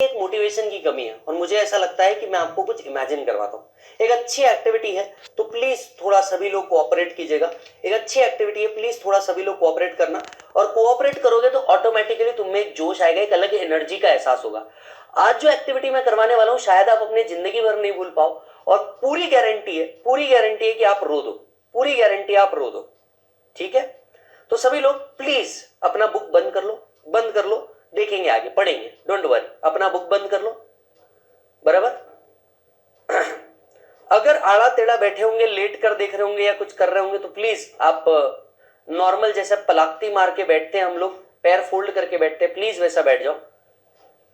एक मोटिवेशन की कमी है और मुझे ऐसा लगता है कि मैं आपको कुछ इमेजिन करवाता हूँ। एक अच्छी एक्टिविटी है तो प्लीज थोड़ा सभी लोग कोऑपरेट कीजिएगा। एक अच्छी एक्टिविटी है, प्लीज थोड़ा सभी लोग कोऑपरेट करना, और कोऑपरेट करोगे तो ऑटोमेटिकली तुम में एक जोश आएगा, एक अलग एनर्जी का एहसास होगा। आज जो एक्टिविटी मैं करवाने वाला हूँ शायद आप अपनी जिंदगी भर नहीं भूल पाओ, और पूरी गारंटी है कि आप रो दो, पूरी गारंटी आप रो दो। ठीक है, तो सभी लोग प्लीज अपना बुक बंद कर लो, बंद कर लो, देखेंगे आगे पढ़ेंगे, डोंट वरी, अपना बुक बंद कर लो। बराबर। अगर आड़ा टेढ़ा बैठे होंगे, लेट कर देख रहे होंगे या कुछ कर रहे होंगे तो प्लीज आप नॉर्मल जैसे पलाक्ति मार के बैठते हैं हम लोग, पैर फोल्ड करके बैठते हैं, प्लीज वैसा बैठ जाओ।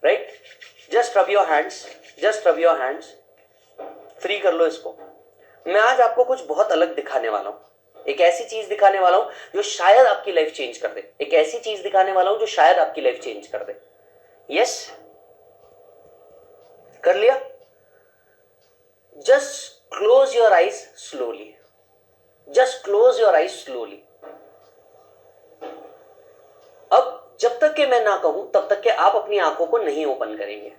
Right, just rub your hands, just rub your hands, free कर लो इसको। मैं आज आपको कुछ बहुत अलग दिखाने वाला हूं, एक ऐसी चीज दिखाने वाला हूं जो शायद आपकी लाइफ चेंज कर दे, एक ऐसी चीज दिखाने वाला हूं जो शायद आपकी लाइफ चेंज कर दे। यस, कर लिया? Just close your eyes slowly, just close your eyes slowly. अब जब तक कि मैं ना कहूं तब तक कि आप अपनी आंखों को नहीं ओपन करेंगे।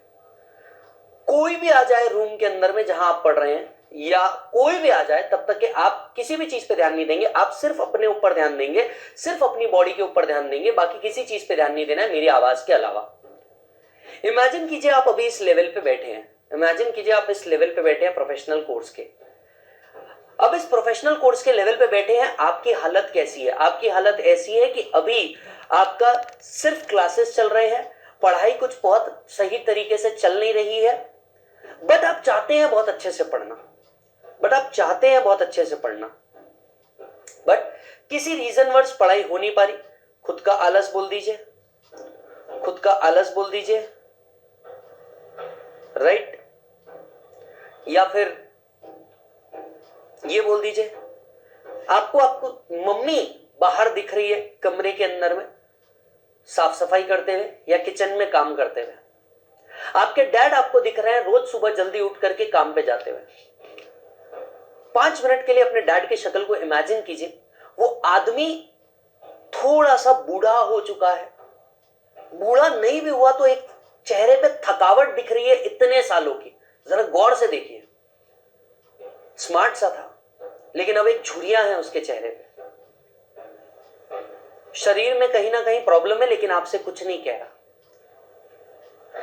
कोई भी आ जाए रूम के अंदर में जहां आप पढ़ रहे हैं, या कोई भी आ जाए, तब तक कि आप किसी भी चीज पे ध्यान नहीं देंगे, आप सिर्फ अपने ऊपर ध्यान देंगे, सिर्फ अपनी बॉडी के ऊपर ध्यान देंगे, बाकी किसी चीज पे ध्यान नहीं देना है मेरी आवाज के अलावा। इमेजिन कीजिए आप अभी इस लेवल पे बैठे हैं, इमेजिन कीजिए आप इस लेवल पे बैठे हैं प्रोफेशनल कोर्स के। अब इस प्रोफेशनल कोर्स के लेवल पे बैठे हैं, आपकी हालत कैसी है? आपकी हालत ऐसी है कि अभी आपका सिर्फ क्लासेस चल रहे हैं, पढ़ाई कुछ बहुत सही तरीके से चल नहीं रही है, बट आप चाहते हैं बहुत अच्छे से पढ़ना, बट आप चाहते हैं बहुत अच्छे से पढ़ना, बट किसी रीजन वर्ष पढ़ाई हो नहीं पा रही। खुद का आलस बोल दीजिए, खुद का आलस बोल दीजिए, राइट, या फिर ये बोल दीजिए आपको आपको मम्मी बाहर दिख रही है कमरे के अंदर में साफ सफाई करते हुए या किचन में काम करते हुए, आपके डैड आपको दिख रहे हैं रोज सुबह जल्दी उठ करके काम पे जाते हुए। 5 मिनट के लिए अपने डैड की शक्ल को इमेजिन कीजिए, वो आदमी थोड़ा सा बूढ़ा हो चुका है, बूढ़ा नहीं भी हुआ तो एक चेहरे पे थकावट दिख रही है इतने सालों की, जरा गौर से देखिए। स्मार्ट सा था लेकिन अब एक झुर्रियां हैं उसके चेहरे पे, शरीर में कहीं ना कहीं प्रॉब्लम है लेकिन आपसे कुछ नहीं कह रहा।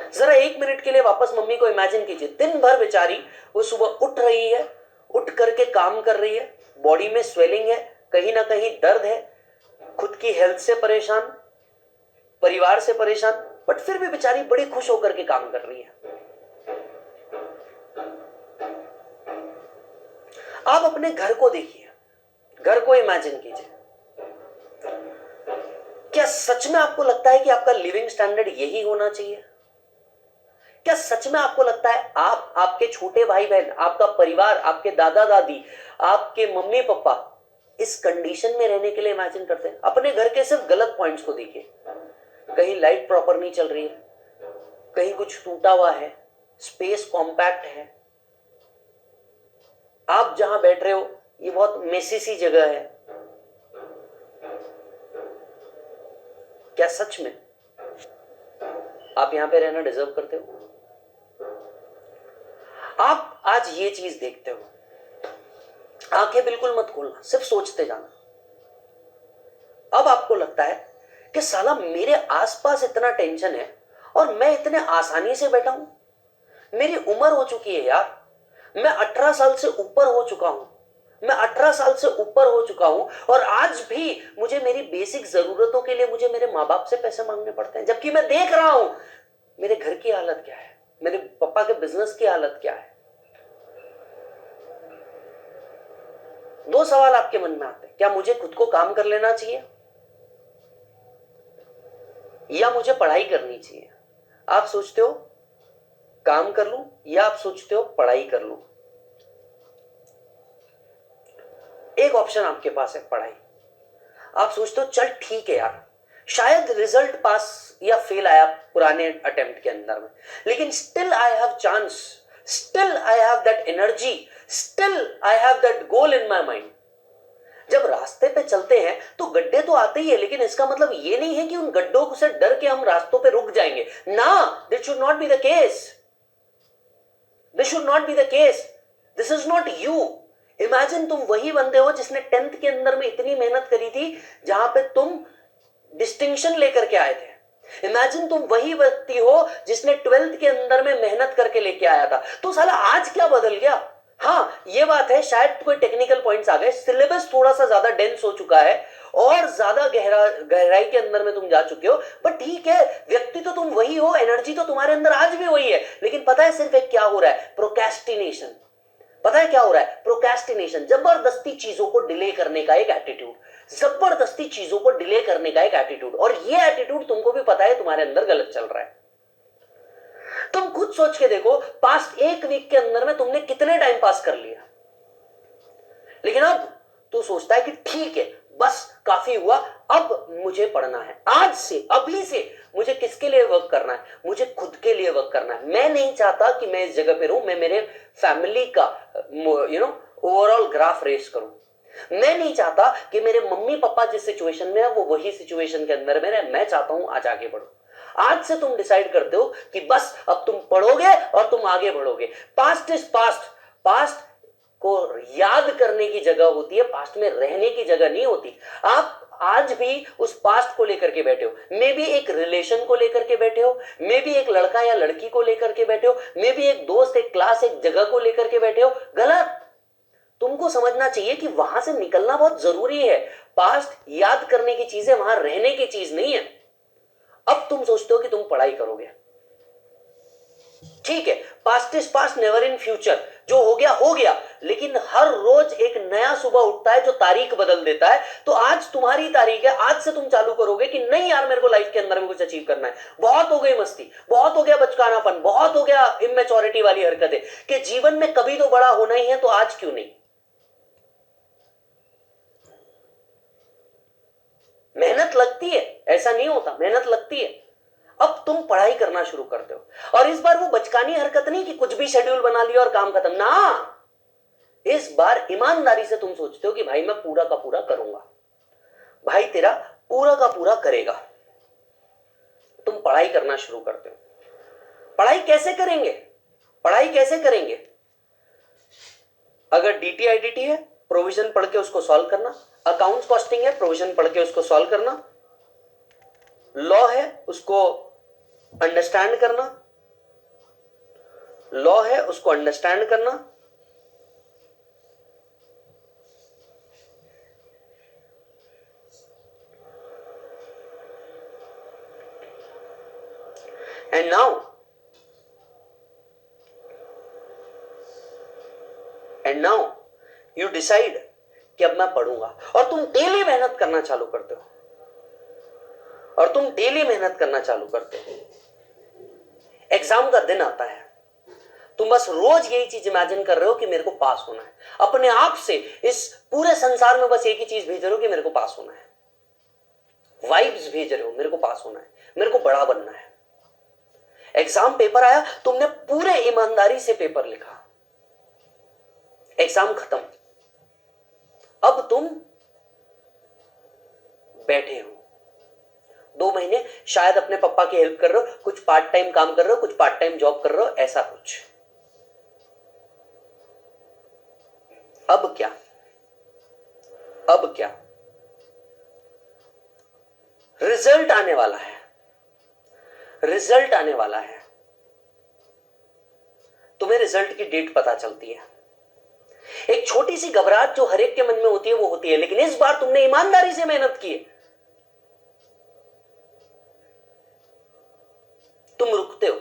जरा 1 मिनट के लिए वापस मम्मी को इमेजिन कीजिए, दिन भर बेचारी वो सुबह उठ रही है, उठ करके काम कर रही है, बॉडी में स्वेलिंग है, कहीं ना कहीं दर्द है, खुद की हेल्थ से परेशान, परिवार से परेशान, बट फिर भी बेचारी बड़ी खुश होकर के काम कर रही है। आप अपने घर को देखिए, घर को इमेजिन कीजिए। क्या सच में आपको लगता है कि आपका लिविंग स्टैंडर्ड यही होना चाहिए? क्या सच में आपको लगता है आप, आपके छोटे भाई बहन, आपका परिवार, आपके दादा दादी, आपके मम्मी पापा इस कंडीशन में रहने के लिए इमेजिन करते हैं? अपने घर के सिर्फ गलत पॉइंट्स को देखिए, कहीं लाइट प्रॉपर नहीं चल रही है, कहीं कुछ टूटा हुआ है, स्पेस कॉम्पैक्ट है, आप जहां बैठ रहे हो ये बहुत मेसी सी जगह है। क्या सच में आप यहां पे रहना डिजर्व करते हो? आप आज ये चीज देखते हो, आंखें बिल्कुल मत खोलना, सिर्फ सोचते जाना। अब आपको लगता है कि साला मेरे आसपास इतना टेंशन है और मैं इतने आसानी से बैठा हूं। मेरी उम्र हो चुकी है यार, मैं 18 साल से ऊपर हो चुका हूं, मैं 18 साल से ऊपर हो चुका हूं और आज भी मुझे मेरी बेसिक जरूरतों के लिए मुझे मेरे माँ बाप से पैसे मांगने पड़ते हैं, जबकि मैं देख रहा हूं मेरे घर की हालत क्या है, मेरे पापा के बिजनेस की हालत क्या है। 2 सवाल आपके मन में आते हैं, क्या मुझे खुद को काम कर लेना चाहिए या मुझे पढ़ाई करनी चाहिए? आप सोचते हो काम कर लूं या आप सोचते हो पढ़ाई कर लूं? एक ऑप्शन आपके पास है पढ़ाई। आप सोचते हो चल ठीक है यार, शायद रिजल्ट पास या फेल आया पुराने अटेम्प्ट के अंदर में, लेकिन still I have chance, still I have that energy, still I have that goal in my mind. जब रास्ते पे चलते हैं तो गड्ढे तो आते ही है, लेकिन इसका मतलब ये नहीं है कि उन गड्ढों से डर के हम रास्तों पे रुक जाएंगे ना। This should not be the case, this should not be the case, this is not you. Imagine तुम वही बंदे हो जिसने 10th के अंदर में इतनी मेहनत करी थी जहां पे तुम डिस्टिंक्शन लेकर के आए थे। इमेजिन तुम वही व्यक्ति हो जिसने 12th के अंदर में मेहनत करके लेके आया था। तो साला आज क्या बदल गया? हाँ ये बात है, शायद कोई टेक्निकल पॉइंट्स आ गए, सिलेबस थोड़ा सा ज्यादा डेंस हो चुका है और ज्यादा गहराई के अंदर में तुम जा चुके हो, बट ठीक है, व्यक्ति तो तुम वही हो, एनर्जी तो तुम्हारे अंदर आज भी वही है। लेकिन पता है सिर्फ एक क्या हो रहा है? प्रोक्रेस्टिनेशन। पता है क्या हो रहा है? प्रोक्रेस्टिनेशन, जबरदस्ती चीजों को डिले करने का एक एटीट्यूड, जबरदस्ती चीजों को डिले करने का एक एटीट्यूड। और ये एटीट्यूड तुमको भी पता है तुम्हारे अंदर गलत चल रहा है। तुम खुद सोच के देखो, पास्ट एक वीक के अंदर में तुमने कितने टाइम पास कर लिया, लेकिन अब तू सोचता है कि ठीक है बस काफी हुआ, अब मुझे पढ़ना है, आज से अभी से मुझे किसके लिए वर्क करना है? मुझे खुद के लिए वर्क करना है। मैं नहीं चाहता कि मैं इस जगह पे रहूं, मैं मेरे फैमिली का ओवरऑल ग्राफ रेस करूं। मैं नहीं चाहता कि मेरे मम्मी पापा जिस सिचुएशन में है वो वही सिचुएशन के अंदर में रहे। मैं चाहता हूं आज आगे बढ़ो। आज से तुम डिसाइड करते हो कि बस अब तुम पढ़ोगे और तुम आगे बढ़ोगे। पास्ट इज पास्ट, पास्ट को याद करने की जगह होती है, पास्ट में रहने की जगह नहीं होती। आप आज भी उस पास्ट को लेकर के बैठे हो, मे भी एक रिलेशन को लेकर के बैठे हो, मे भी एक लड़का या लड़की को लेकर के बैठे हो, मे भी एक दोस्त, एक क्लास, एक जगह को लेकर के बैठे हो। गलत। तुमको समझना चाहिए कि वहां से निकलना बहुत जरूरी है। पास्ट याद करने की चीज है, वहां रहने की चीज नहीं है। अब तुम सोचते हो कि तुम पढ़ाई करोगे, ठीक है, past is past, never in future, जो हो गया हो गया, लेकिन हर रोज एक नया सुबह उठता है जो तारीख बदल देता है। तो आज तुम्हारी तारीख है, आज से तुम चालू करोगे कि नहीं यार मेरे को लाइफ के अंदर में कुछ अचीव करना है। बहुत हो गई मस्ती, बहुत हो गया बचकानापन, बहुत हो गया इमेच्योरिटी वाली हरकतें, कि जीवन में कभी तो बड़ा होना ही है, तो आज क्यों नहीं? मेहनत लगती है, ऐसा नहीं होता, मेहनत लगती है। अब तुम पढ़ाई करना शुरू करते हो, और इस बार वो बचकानी हरकत नहीं कि कुछ भी शेड्यूल बना लिया और काम खत्म ना। इस बार ईमानदारी से तुम सोचते हो कि भाई मैं पूरा का पूरा करूंगा। भाई तेरा पूरा का पूरा करेगा। तुम पढ़ाई करना शुरू करते हो। पढ़ाई कैसे करेंगे? पढ़ाई कैसे करेंगे? अगर डीटीआईडीटी है, प्रोविजन पढ़ के उसको सॉल्व करना। अकाउंट्स कॉस्टिंग है, प्रोविजन पढ़ के उसको सॉल्व करना। लॉ है, उसको अंडरस्टैंड करना। लॉ है, उसको अंडरस्टैंड करना। एंड नाउ यू डिसाइड कि अब मैं पढ़ूंगा, और तुम डेली मेहनत करना चालू करते हो, और तुम डेली मेहनत करना चालू करते हो। एग्जाम का दिन आता है, तुम बस रोज यही चीज इमेजिन कर रहे हो कि मेरे को पास होना है। अपने आप से इस पूरे संसार में बस एक ही चीज भेज रहे हो कि मेरे को पास होना है। वाइब्स भेज रहे हो, मेरे को पास होना है, मेरे को बड़ा बनना है। एग्जाम पेपर आया, तुमने पूरे ईमानदारी से पेपर लिखा, एग्जाम खत्म। अब तुम बैठे हो 2 महीने, शायद अपने पापा की हेल्प कर रहे हो, कुछ पार्ट टाइम काम कर रहे हो, कुछ पार्ट टाइम जॉब कर रहे हो, ऐसा कुछ। अब क्या? अब क्या? रिजल्ट आने वाला है, रिजल्ट आने वाला है। तुम्हें रिजल्ट की डेट पता चलती है। एक छोटी सी घबराहट जो हर एक के मन में होती है वो होती है, लेकिन इस बार तुमने ईमानदारी से मेहनत की है। तुम रुकते हो।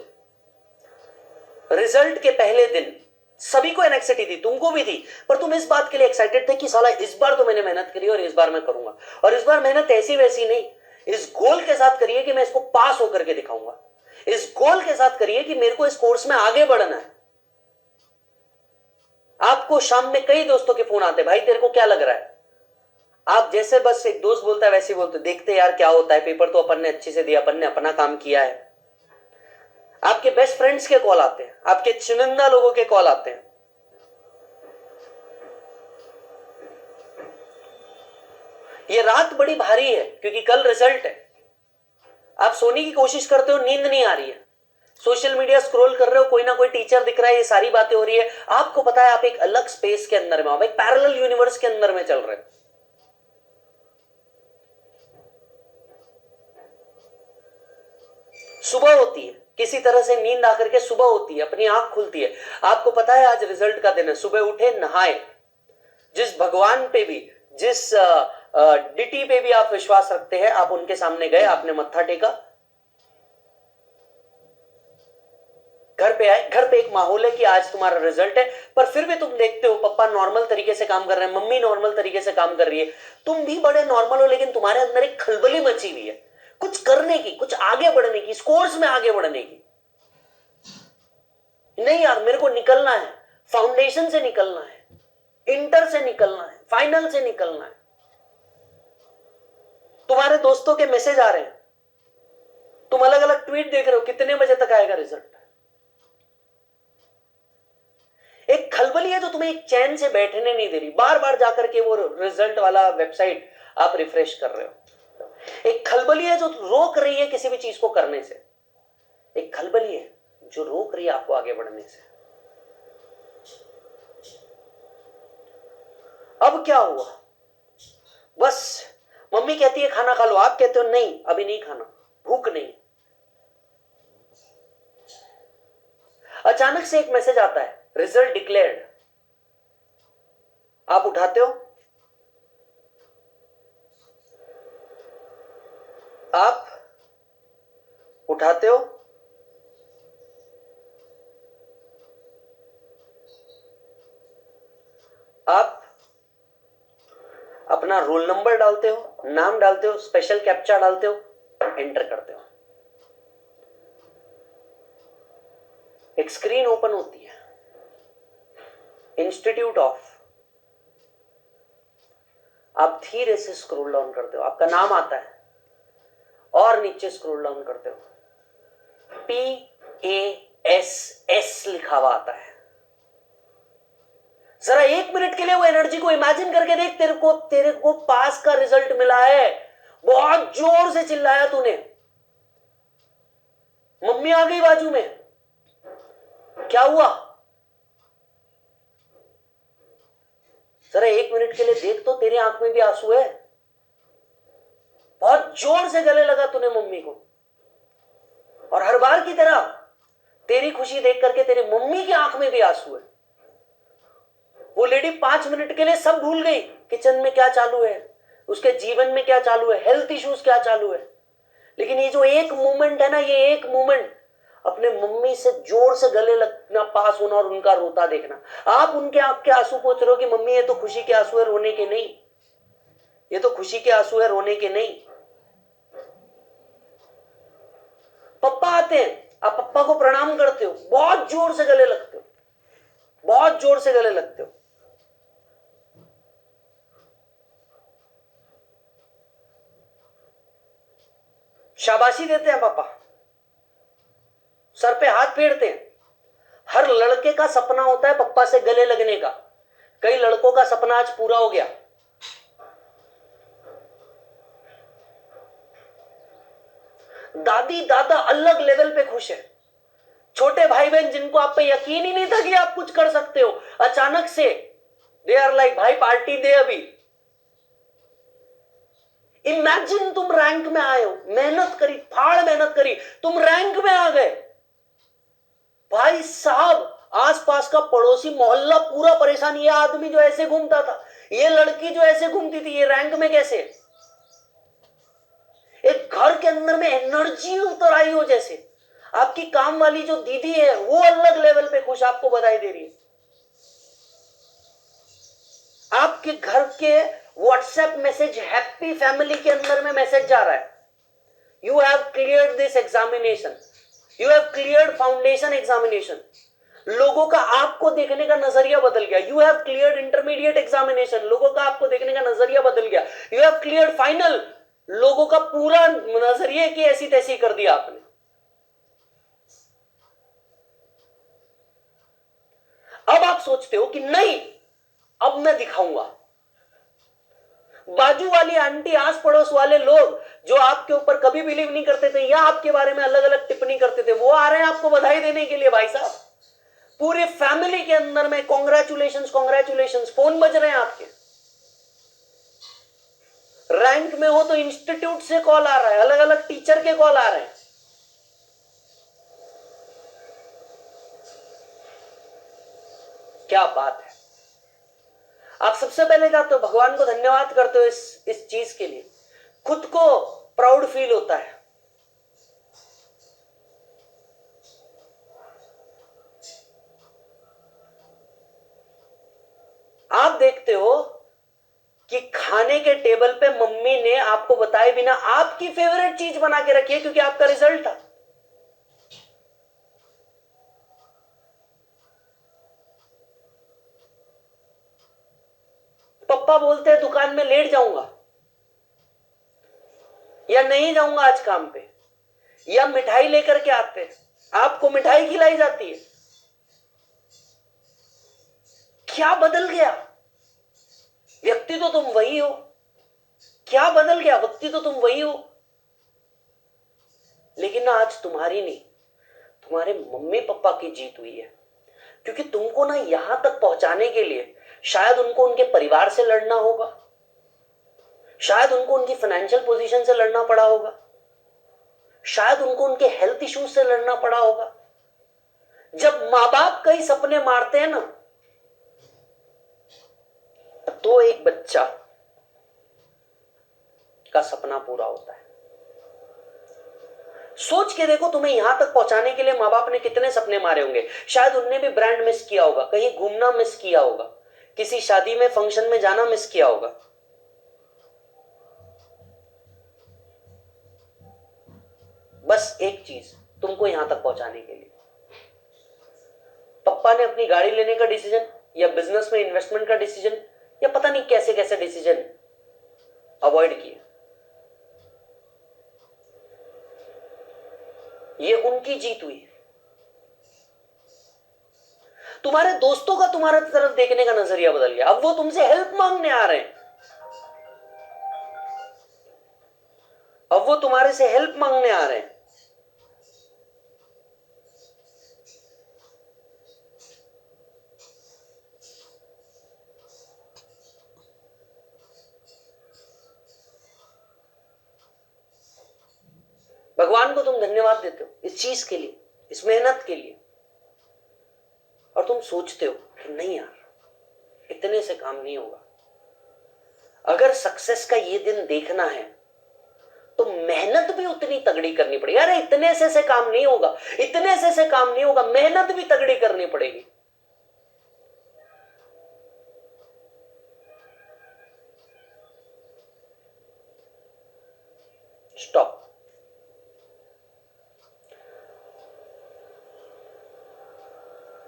रिजल्ट के पहले दिन सभी को एनेक्सिटी थी, तुमको भी थी, पर तुम इस बात के लिए एक्साइटेड थे कि साला इस बार तो मैंने मेहनत करी और इस बार मैं करूंगा। और इस बार मेहनत ऐसी वैसी नहीं, इस गोल के साथ करिए कि मैं इसको पास होकर के दिखाऊंगा। इस गोल के साथ करिए कि मेरे को इस कोर्स में आगे बढ़ना है। आपको शाम में कई दोस्तों के फोन आते, भाई तेरे को क्या लग रहा है? आप जैसे बस एक दोस्त बोलता है वैसे ही बोलते, देखते यार क्या होता है, पेपर तो अपन ने अच्छे से दिया, अपन ने अपना काम किया है। आपके बेस्ट फ्रेंड्स के कॉल आते हैं, आपके चुनिंदा लोगों के कॉल आते हैं। ये रात बड़ी भारी है क्योंकि कल रिजल्ट है। आप सोने की कोशिश करते हो, नींद नहीं आ रही है, सोशल मीडिया स्क्रॉल कर रहे हो, कोई ना कोई टीचर दिख रहा है, ये सारी बातें हो रही है, आपको पता है आप एक अलग स्पेस के अंदर में हो, आप एक पैरेलल यूनिवर्स के अंदर में चल रहे हो। सुबह होती है, किसी तरह से नींद आकर के सुबह होती है, अपनी आंख खुलती है, आपको पता है आज रिजल्ट का दिन है, सुबह उठे, नहाए, जिस भगवान पे भी, जिस डिटी पे भी आप विश्वास रखते हैं, आप उनके सामने गए, आपने मत्था टेका, घर पे आए, घर पे एक माहौल है कि आज तुम्हारा रिजल्ट है, पर फिर भी तुम देखते हो पापा नॉर्मल तरीके से काम कर रहे हैं, मम्मी नॉर्मल तरीके से काम कर रही है, तुम भी बड़े नॉर्मल हो, लेकिन तुम्हारे अंदर एक खलबली मची हुई है कुछ करने की, कुछ आगे बढ़ने की, इस कोर्स में आगे बढ़ने की। नहीं यार, मेरे को निकलना है, फाउंडेशन से निकलना है, इंटर से निकलना है, फाइनल से निकलना है। तुम्हारे दोस्तों के मैसेज आ रहे हैं, तुम अलग अलग ट्वीट देख रहे हो, कितने बजे तक आएगा रिजल्ट। एक खलबली है जो तुम्हें एक चैन से बैठने नहीं दे रही, बार बार जाकर के वो रिजल्ट वाला वेबसाइट आप रिफ्रेश कर रहे हो। एक खलबली है जो रोक रही है किसी भी चीज को करने से, एक खलबली है जो रोक रही है आपको आगे बढ़ने से। अब क्या हुआ, बस मम्मी कहती है खाना खा लो, आप कहते हो नहीं अभी नहीं खाना, भूख नहीं। अचानक से एक मैसेज आता है, रिजल्ट डिक्लेयर्ड। आप उठाते हो, आप उठाते हो, आप अपना रोल नंबर डालते हो, नाम डालते हो, स्पेशल कैप्चा डालते हो, एंटर करते हो। एक स्क्रीन ओपन होती है, इंस्टीट्यूट ऑफ, आप धीरे से स्क्रॉल डाउन करते हो, आपका नाम आता है और नीचे स्क्रॉल डाउन करते हो, PASS लिखा हुआ आता है। जरा एक मिनट के लिए वो एनर्जी को इमेजिन करके देख, तेरे को पास का रिजल्ट मिला है, बहुत जोर से चिल्लाया तूने, मम्मी आ गई बाजू में, क्या हुआ, जरा एक मिनट के लिए देख तो, तेरी आंख में भी आंसू है, बहुत जोर से गले लगा तूने मम्मी को, और हर बार की तरह तेरी खुशी देख करके तेरी मम्मी की आंख में भी आंसू है। वो लेडी 5 मिनट के लिए सब भूल गई, किचन में क्या चालू है, उसके जीवन में क्या चालू है, हेल्थ इश्यूज क्या चालू है, लेकिन ये जो एक मोमेंट है ना, ये एक मोमेंट अपने मम्मी से जोर से गले लगना, पास होना और उनका रोता देखना। आप उनके आंख के आंसू पूछ रहे हो कि मम्मी ये तो खुशी के आंसू है, रोने के नहीं, ये तो खुशी के आंसू है, रोने के नहीं। पप्पा आते हैं, आप पप्पा को प्रणाम करते हो, बहुत जोर से गले लगते हो, बहुत जोर से गले लगते हो। शाबाशी देते हैं पापा, सर पे हाथ फेरते हैं। हर लड़के का सपना होता है पप्पा से गले लगने का, कई लड़कों का सपना आज पूरा हो गया। दादी दादा अलग लेवल पे खुश है, छोटे भाई बहन जिनको आप पे यकीन ही नहीं था कि आप कुछ कर सकते हो, अचानक से दे आर लाइक भाई पार्टी दे अभी। इमेजिन तुम रैंक में आए हो, मेहनत करी, फाड़ मेहनत करी, तुम रैंक में आ गए, भाई साहब आसपास का पड़ोसी मोहल्ला पूरा परेशान, ये आदमी जो ऐसे घूमता था, ये लड़की जो ऐसे घूमती थी, ये रैंक में कैसे। एक घर के अंदर में एनर्जी उतर आई हो, जैसे आपकी काम वाली जो दीदी है वो अलग लेवल पे खुश आपको बधाई दे रही है, आपके घर के व्हाट्सएप मैसेज हैप्पी फैमिली के अंदर में मैसेज जा रहा है, you have cleared this examination, you have cleared foundation examination. लोगों का आपको देखने का नजरिया बदल गया, you have cleared intermediate examination, लोगों का आपको देखने का नजरिया बदल गया, यू हैव क्लियर्ड फाइनल, लोगों का पूरा नजरिए की ऐसी तैसी कर दिया आपने। अब आप सोचते हो कि नहीं अब मैं दिखाऊंगा, बाजू वाली आंटी, आस पड़ोस वाले लोग जो आपके ऊपर कभी बिलीव नहीं करते थे या आपके बारे में अलग अलग टिप्पणी करते थे, वो आ रहे हैं आपको बधाई देने के लिए। भाई साहब, पूरे फैमिली के अंदर में कॉन्ग्रेचुलेशंस कॉन्ग्रेचुलेशंस फोन बज रहे हैं आपके। रैंक में हो तो इंस्टीट्यूट से कॉल आ रहा है, अलग अलग टीचर के कॉल आ रहे हैं। क्या बात है। आप सबसे पहले जाते हो भगवान को धन्यवाद करते हो इस चीज के लिए, खुद को प्राउड फील होता है। आप देखते हो कि खाने के टेबल पे मम्मी ने आपको बताए बिना आपकी फेवरेट चीज बना के रखी है, क्योंकि आपका रिजल्ट था। पप्पा बोलते हैं दुकान में लेट जाऊंगा या नहीं जाऊंगा आज काम पे, या मिठाई लेकर के आते हैं, आपको मिठाई खिलाई जाती है। क्या बदल गया? व्यक्ति तो तुम वही हो। क्या बदल गया? व्यक्ति तो तुम वही हो, लेकिन ना आज तुम्हारी नहीं, तुम्हारे मम्मी पापा की जीत हुई है। क्योंकि तुमको ना यहां तक पहुंचाने के लिए शायद उनको उनके परिवार से लड़ना होगा, शायद उनको उनकी फाइनेंशियल पोजीशन से लड़ना पड़ा होगा, शायद उनको उनके हेल्थ इश्यूज से लड़ना पड़ा होगा। जब मां बाप कई सपने मारते हैं ना, तो एक बच्चा का सपना पूरा होता है। सोच के देखो, तुम्हें यहां तक पहुंचाने के लिए मां बाप ने कितने सपने मारे होंगे। शायद उनने भी ब्रांड मिस किया होगा, कहीं घूमना मिस किया होगा, किसी शादी में फंक्शन में जाना मिस किया होगा। बस एक चीज, तुमको यहां तक पहुंचाने के लिए पप्पा ने अपनी गाड़ी लेने का डिसीजन, या बिजनेस में इन्वेस्टमेंट का डिसीजन, या पता नहीं कैसे कैसे डिसीजन अवॉइड किए। ये उनकी जीत हुई। तुम्हारे दोस्तों का तुम्हारे तरफ देखने का नजरिया बदल गया। अब वो तुमसे हेल्प मांगने आ रहे हैं, अब वो तुम्हारे से हेल्प मांगने आ रहे हैं। भगवान को तुम धन्यवाद देते हो इस चीज के लिए, इस मेहनत के लिए, और तुम सोचते हो कि नहीं यार, इतने से काम नहीं होगा। अगर सक्सेस का ये दिन देखना है तो मेहनत भी उतनी तगड़ी करनी पड़ेगी। अरे इतने से काम नहीं होगा, इतने से काम नहीं होगा, मेहनत भी तगड़ी करनी पड़ेगी। स्टॉप।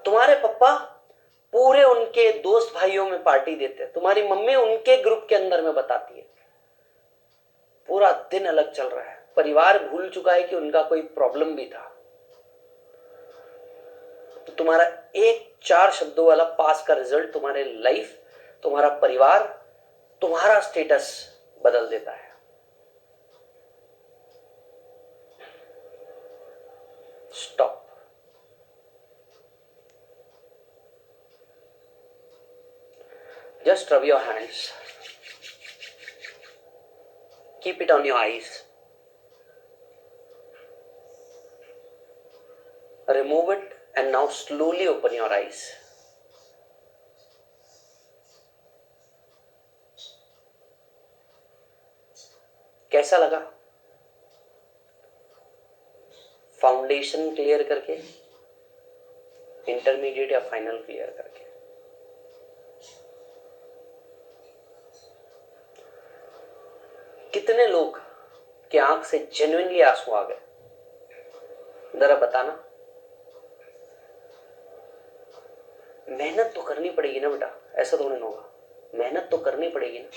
तुम्हारे पापा पूरे उनके दोस्त भाइयों में पार्टी देते हैं, तुम्हारी मम्मी उनके ग्रुप के अंदर में बताती है। पूरा दिन अलग चल रहा है, परिवार भूल चुका है कि उनका कोई प्रॉब्लम भी था। तो तुम्हारा एक 4 शब्दों वाला पास का रिजल्ट तुम्हारे लाइफ, तुम्हारा परिवार, तुम्हारा स्टेटस बदल देता है। Stop. Just rub your hands. Keep it on your eyes. Remove it and now slowly open your eyes. कैसा लगा? फाउंडेशन क्लियर करके, इंटरमीडिएट या फाइनल क्लियर करके। कितने लोग के आंख से जेन्युइनली आंसू आ गए? जरा बताना। मेहनत तो करनी पड़ेगी ना बेटा, ऐसा थोड़ी ना होगा, मेहनत तो करनी पड़ेगी ना।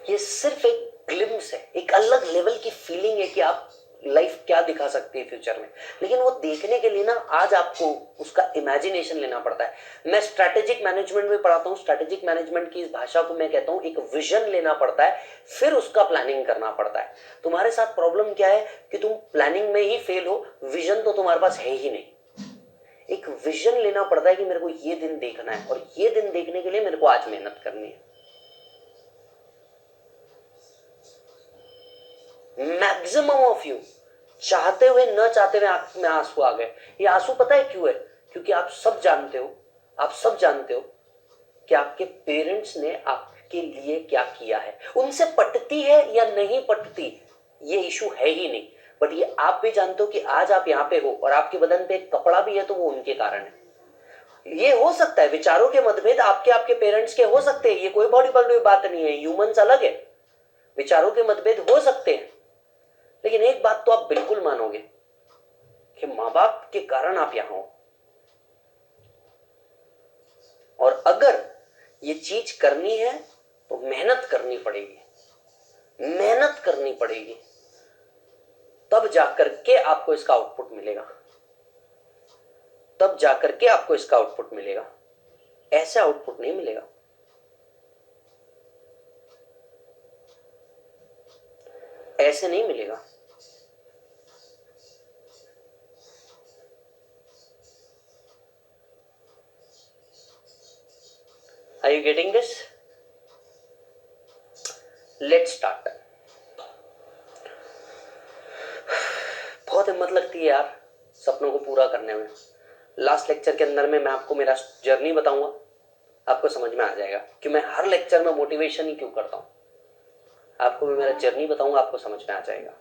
ये सिर्फ एक ग्लिम्स है, एक अलग लेवल की फीलिंग है कि आप लाइफ क्या दिखा सकती है फ्यूचर में, लेकिन वो देखने के लिए ना आज आपको उसका इमेजिनेशन लेना पड़ता है। मैं स्ट्रैटेजिक मैनेजमेंट में पढ़ाता हूँ, स्ट्रैटेजिक मैनेजमेंट की इस भाषा को मैं कहता हूँ एक विजन लेना पड़ता है, फिर उसका प्लानिंग करना पड़ता है। तुम्हारे साथ प्रॉब्लम क्या है कि तुम प्लानिंग में ही फेल हो, विजन तो तुम्हारे पास है ही नहीं। एक विजन लेना पड़ता है कि मेरे को ये दिन देखना है और ये दिन देखने के लिए मेरे को आज मेहनत करनी है। मैक्सिमम ऑफ यू चाहते हुए न चाहते हुए आंख में आंसू आ गए। ये आंसू पता है क्यों है? क्योंकि आप सब जानते हो, आप सब जानते हो कि आपके पेरेंट्स ने आपके लिए क्या किया है। उनसे पटती है या नहीं पटती ये इशू है ही नहीं, बट ये आप भी जानते हो कि आज आप यहां पे हो और आपके बदन पे एक कपड़ा भी है तो वो उनके कारण है। ये हो सकता है विचारों के मतभेद आपके आपके पेरेंट्स के हो सकते हैं, ये कोई बड़ी बड़ी बात नहीं है, ह्यूमंस अलग है, विचारों के मतभेद हो सकते हैं, लेकिन एक बात तो आप बिल्कुल मानोगे कि मां बाप के कारण आप यहां हो। और अगर ये चीज करनी है तो मेहनत करनी पड़ेगी, मेहनत करनी पड़ेगी, तब जाकर के आपको इसका आउटपुट मिलेगा, तब जाकर के आपको इसका आउटपुट मिलेगा। ऐसे आउटपुट नहीं मिलेगा, ऐसे नहीं मिलेगा। Are you getting this? Let's start. बहुत हिम्मत लगती है यार सपनों को पूरा करने में। लास्ट लेक्चर के अंदर में मैं आपको मेरा जर्नी बताऊंगा, आपको समझ में आ जाएगा कि मैं हर लेक्चर में मोटिवेशन ही क्यों करता हूं। आपको मैं मेरा जर्नी बताऊंगा, आपको समझ में आ जाएगा।